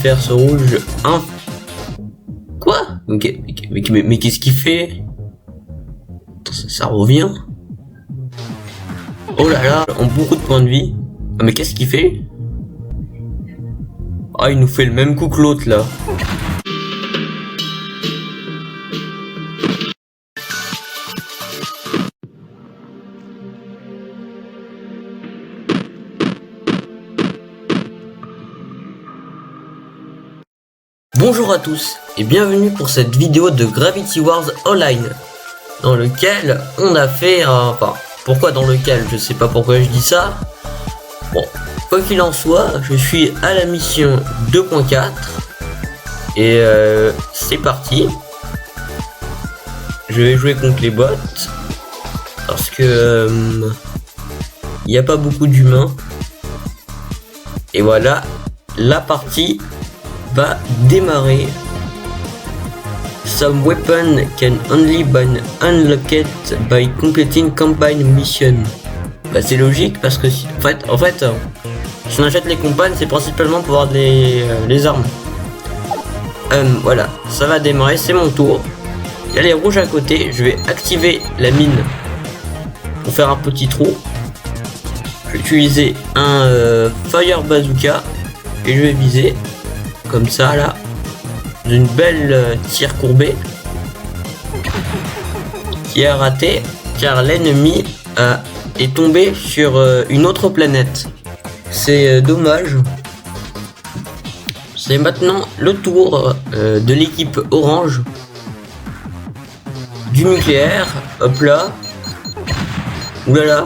faire ce rouge un... Quoi? Ok, mais qu'est-ce qu'il fait? Attends, ça revient. Oh là là, on beaucoup de points de vie. Ah mais qu'est-ce qu'il fait? Ah, il nous fait le même coup que l'autre là. Bonjour à tous et bienvenue pour cette vidéo de Gravity Wars Online dans lequel on a fait un... Enfin, pourquoi dans lequel? Je sais pas pourquoi je dis ça. Bon, quoi qu'il en soit, je suis à la mission 2.4 et c'est parti. Je vais jouer contre les bots parce que il n'y a pas beaucoup d'humains. Et voilà, la partie va démarrer. Some weapon can only be unlocked by completing campaign mission. Bah c'est logique parce que si, en fait, si on achète les campagnes, c'est principalement pour avoir les armes. Voilà, ça va démarrer, c'est mon tour. Il y a les rouges à côté, je vais activer la mine pour faire un petit trou. Je vais utiliser un fire bazooka et je vais viser comme ça là, d'une belle tir courbée qui a raté car l'ennemi est tombé sur une autre planète. C'est dommage. C'est maintenant le tour de l'équipe orange du nucléaire. Hop là. Oulala.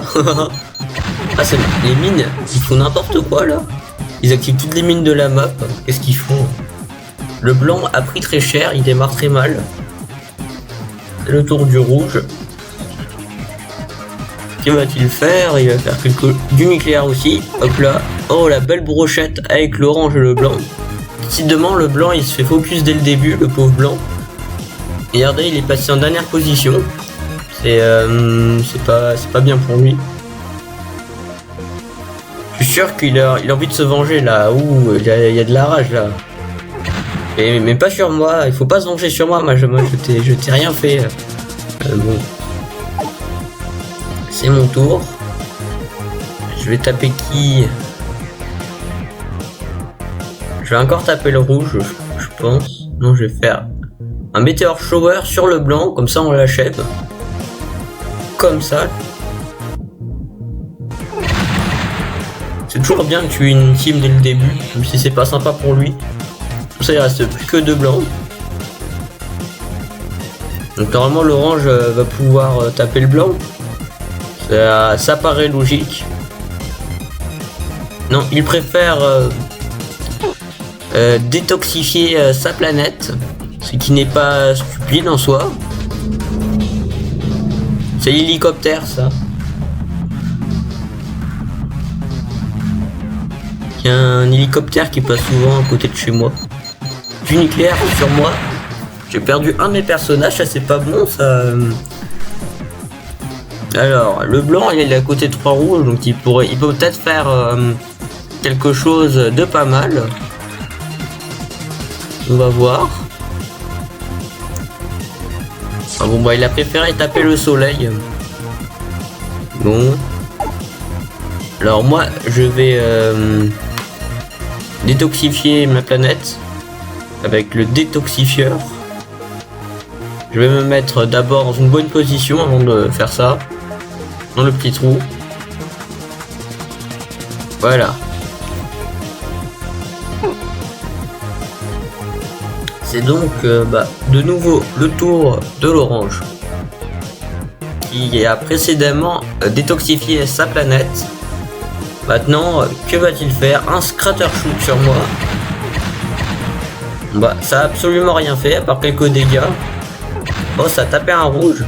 Ah, c'est les mines, ils font n'importe quoi là. Ils activent toutes les mines de la map. Qu'est-ce qu'ils font? Le blanc a pris très cher, il démarre très mal. C'est le tour du rouge. Que va-t-il faire? Il va faire du nucléaire aussi. Hop là. Oh, la belle brochette avec l'orange et le blanc. Décidément, le blanc il se fait focus dès le début, le pauvre blanc. Et regardez, il est passé en dernière position. C'est pas bien pour lui. Je suis sûr qu'il a envie de se venger là. Ouh, il y a de la rage là. Mais pas sur moi, il faut pas se venger sur moi. Moi je t'ai rien fait. Bon. C'est mon tour. Je vais taper qui? Je vais encore taper le rouge, je pense. Non, je vais faire un météore shower sur le blanc, comme ça on l'achève. Comme ça. C'est toujours bien de tuer une team dès le début, même si c'est pas sympa pour lui. Comme ça il reste plus que 2 blancs. Donc normalement l'orange va pouvoir taper le blanc. Ça paraît logique. Non, il préfère détoxifier sa planète, ce qui n'est pas stupide en soi. C'est l'hélicoptère ça. Il y a un hélicoptère qui passe souvent à côté de chez moi. Du nucléaire sur moi. J'ai perdu un de mes personnages, ça c'est pas bon ça. Alors, le blanc il est à côté de 3 rouges, donc il peut peut-être faire quelque chose de pas mal. On va voir. Ah bon bah il a préféré taper le soleil. Bon. Alors moi je vais détoxifier ma planète avec le détoxifieur. Je vais me mettre d'abord dans une bonne position avant de faire ça. Dans le petit trou. Voilà. C'est donc de nouveau le tour de l'orange qui a précédemment détoxifié sa planète. Maintenant, que va-t-il faire? Un scratter shoot sur moi. Bah, ça a absolument rien fait à part quelques dégâts. Oh, ça a tapé un rouge.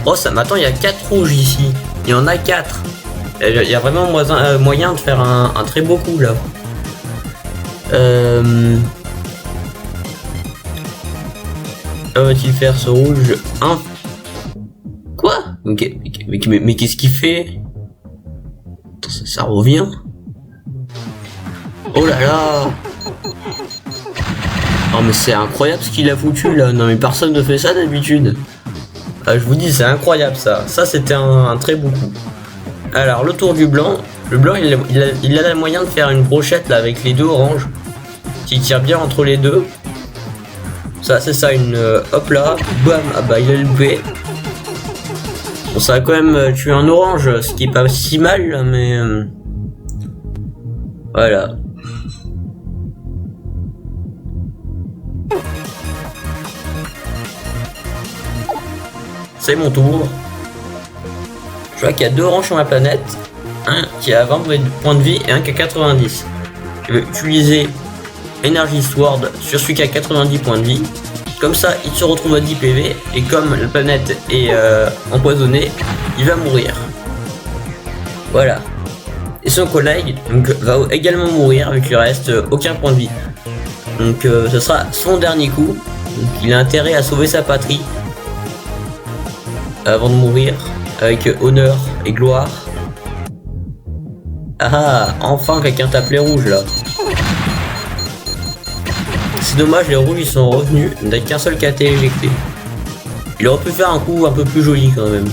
Oh, ça m'attend, il y a 4 rouges ici. Il y en a 4. Il y a vraiment moyen de faire un très beau coup là. Que va-t-il faire ce rouge? Quoi? Ok, mais qu'est-ce qu'il fait? Attends, ça revient. Oh là là. Oh mais c'est incroyable ce qu'il a foutu là. Non mais personne ne fait ça d'habitude. Ah, je vous dis c'est incroyable ça. Ça c'était un très beau coup. Alors le tour du blanc. Le blanc il a le moyen de faire une brochette là avec les deux oranges. Qui tire bien entre les deux. Ça c'est ça une hop là. Bam. Ah bah il a loupé. Bon ça a quand même tué un orange. Ce qui est pas si mal là, mais voilà. C'est mon tour. Je vois qu'il y a deux oranges sur ma planète. Un qui a 20 points de vie et un qui a 90. Je vais utiliser Energy Sword sur celui qui a 90 points de vie. Comme ça, il se retrouve à 10 PV. Et comme la planète est empoisonnée, il va mourir. Voilà. Et son collègue donc, va également mourir vu qu'il reste aucun point de vie. Donc ce sera son dernier coup. Donc, il a intérêt à sauver sa patrie avant de mourir avec honneur et gloire. Ah, enfin quelqu'un tape les rouges là. C'est dommage, les rouges ils sont revenus, il n'y a qu'un seul qui a été éjecté. Il aurait pu faire un coup un peu plus joli quand même.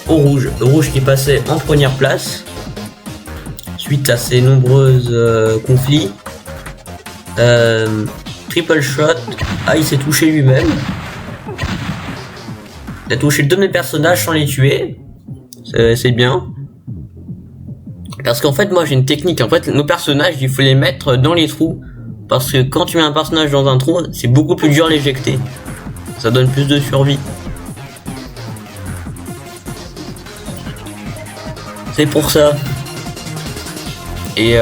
Au rouge, le rouge qui passait en première place suite à ses nombreuses conflits. Triple shot. Ah, il s'est touché lui-même. Il a touché deux de mes personnages sans les tuer. C'est bien. Parce qu'en fait, moi j'ai une technique. En fait, nos personnages, il faut les mettre dans les trous. Parce que quand tu mets un personnage dans un trou, c'est beaucoup plus dur à l'éjecter. Ça donne plus de survie. C'est pour ça. Et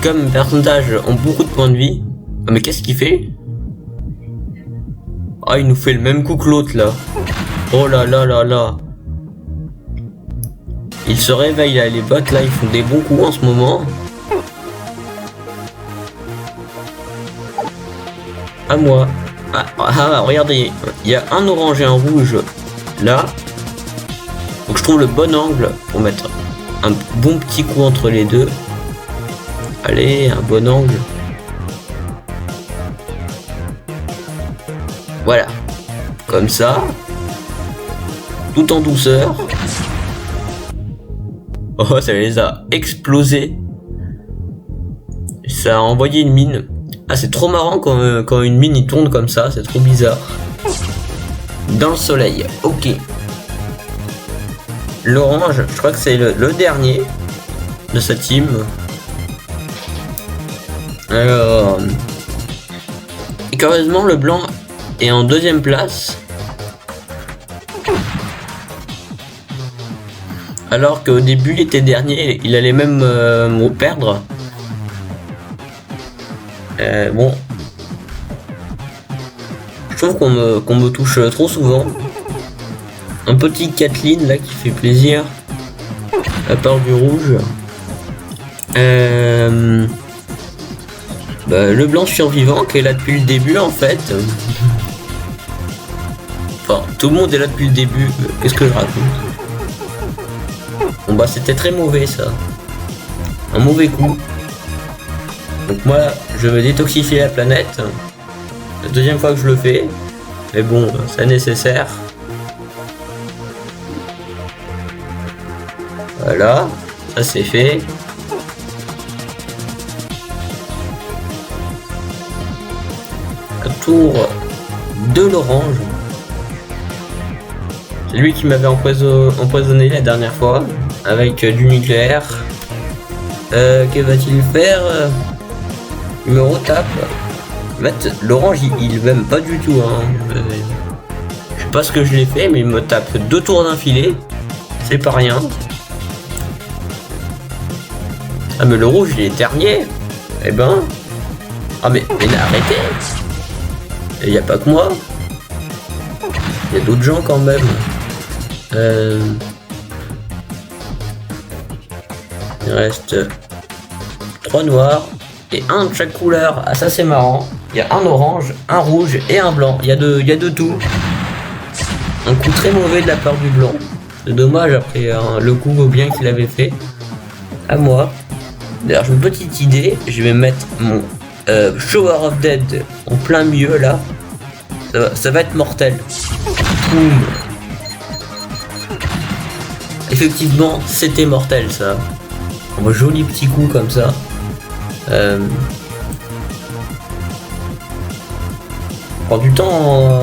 comme mes personnages ont beaucoup de points de vie. Ah, mais qu'est-ce qu'il fait? Ah, il nous fait le même coup que l'autre là. Oh là là là là. Il se réveille là, les bots là, ils font des bons coups en ce moment. À moi. Regardez, il y a un orange et un rouge là. Donc je trouve le bon angle pour mettre un bon petit coup entre les deux. Allez, un bon angle. Voilà. Comme ça. Tout en douceur. Oh, ça les a explosés. Ça a envoyé une mine. Ah, c'est trop marrant quand une mine y tourne comme ça, c'est trop bizarre. Dans le soleil, ok. L'orange, je crois que c'est le dernier de sa team. Alors... Et curieusement, le blanc est en deuxième place. Alors qu'au début, il était dernier, il allait même perdre. Bon. Je trouve qu'on me touche trop souvent. Un petit Kathleen là qui fait plaisir. À part du rouge. Le blanc survivant qui est là depuis le début en fait. Enfin, tout le monde est là depuis le début. Qu'est-ce que je raconte? Bon bah c'était très mauvais ça. Un mauvais coup. Donc moi je veux détoxifier la planète. La deuxième fois que je le fais. Mais bon, c'est nécessaire. Voilà, ça c'est fait. Tour de l'orange. C'est lui qui m'avait empoisonné la dernière fois avec du nucléaire. Que va-t-il faire? Il me retape. En fait, l'orange il m'aime pas du tout. Hein. Je sais pas ce que je l'ai fait, mais il me tape 2 tours d'affilée. C'est pas rien. Ah mais le rouge il est dernier. Eh ben. Ah mais arrêtez. Il n'y a pas que moi. Il y a d'autres gens quand même. Il reste 3 noirs et un de chaque couleur. Ah ça c'est marrant. Il y a un orange, un rouge et un blanc. Il y a de tout. Un coup très mauvais de la part du blanc. C'est dommage après le coup bien qu'il avait fait. À moi. D'ailleurs j'ai une petite idée. Je vais mettre mon Shower of Dead en plein milieu là. Ça va être mortel. Boum. Effectivement, c'était mortel ça. Un joli petit coup comme ça.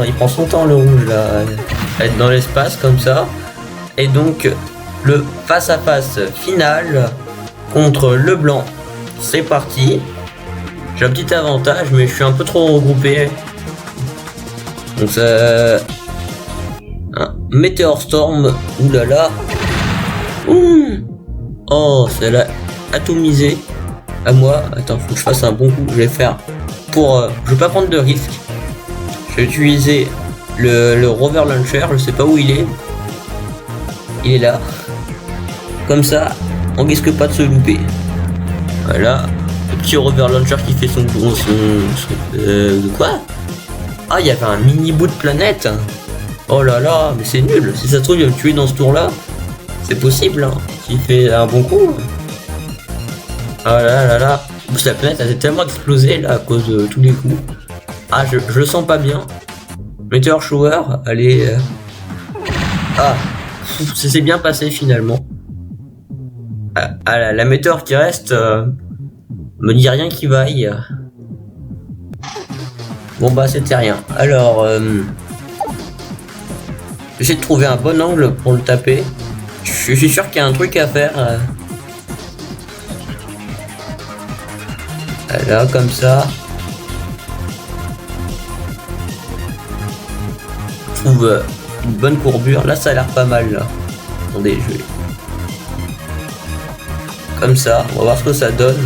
Il prend son temps le rouge là, à être dans l'espace comme ça. Et donc le face à face final contre le blanc. C'est parti. J'ai un petit avantage mais je suis un peu trop regroupé. Donc ça... Un Meteor Storm. Oulala. Oh, c'est là atomisé. À moi. Attends, faut que je fasse un bon coup. Je vais faire pour... je vais pas prendre de risque. Je vais utiliser le Rover Launcher. Je sais pas où il est. Il est là. Comme ça, on risque pas de se louper. Voilà. Le petit Rover Launcher qui fait son de quoi? Ah, il y avait un mini bout de planète. Oh là là, mais c'est nul. Si ça se trouve, il va me tuer dans ce tour là. C'est possible, hein. S'il fait un bon coup. Ah là là là. La planète a tellement explosé là à cause de tous les coups. Ah, je le sens pas bien. Meteor Shower, allez. Ah, ça s'est bien passé finalement. Ah, la météore qui reste me dit rien qui vaille. Bon bah c'était rien. Alors, j'essaie de trouver un bon angle pour le taper. Je suis sûr qu'il y a un truc à faire. Là, comme ça. Je trouve une bonne courbure. Là, ça a l'air pas mal. Là. Attendez, je vais... Comme ça. On va voir ce que ça donne.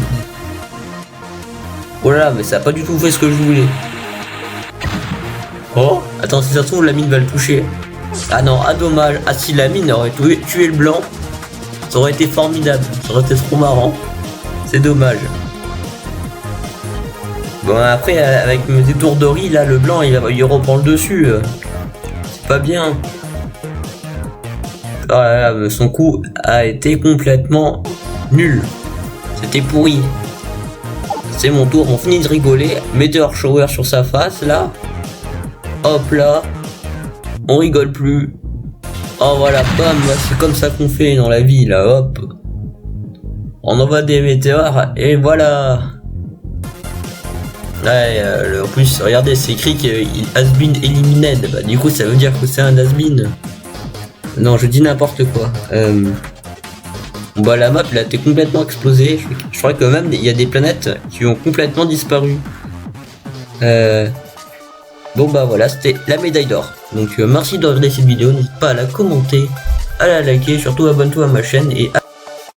Oh là là, mais ça a pas du tout fait ce que je voulais. Oh, attends, si ça se trouve, la mine va le toucher. Ah non, ah dommage. Ah si la mine aurait tué le blanc, ça aurait été formidable. Ça aurait été trop marrant. C'est dommage. Bon après, avec mes étourderies, là, le blanc, il reprend le dessus. C'est pas bien. Ah là là, son coup a été complètement nul. C'était pourri. C'est mon tour, on finit de rigoler. Meteor Shower sur sa face, là. Hop là. On rigole plus. Oh voilà, bam, c'est comme ça qu'on fait dans la vie, là, hop. On envoie des météores, et voilà. Ouais, en plus, regardez, c'est écrit qu'il has been eliminated. Bah, du coup, ça veut dire que c'est un has been. Non, je dis n'importe quoi. Bon, bah, la map, elle a été complètement explosée. Je crois que même, il y a des planètes qui ont complètement disparu. Bon, bah, voilà, c'était la médaille d'or. Donc, merci de regarder cette vidéo. N'hésite pas à la commenter, à la liker. Surtout, abonne-toi à ma chaîne et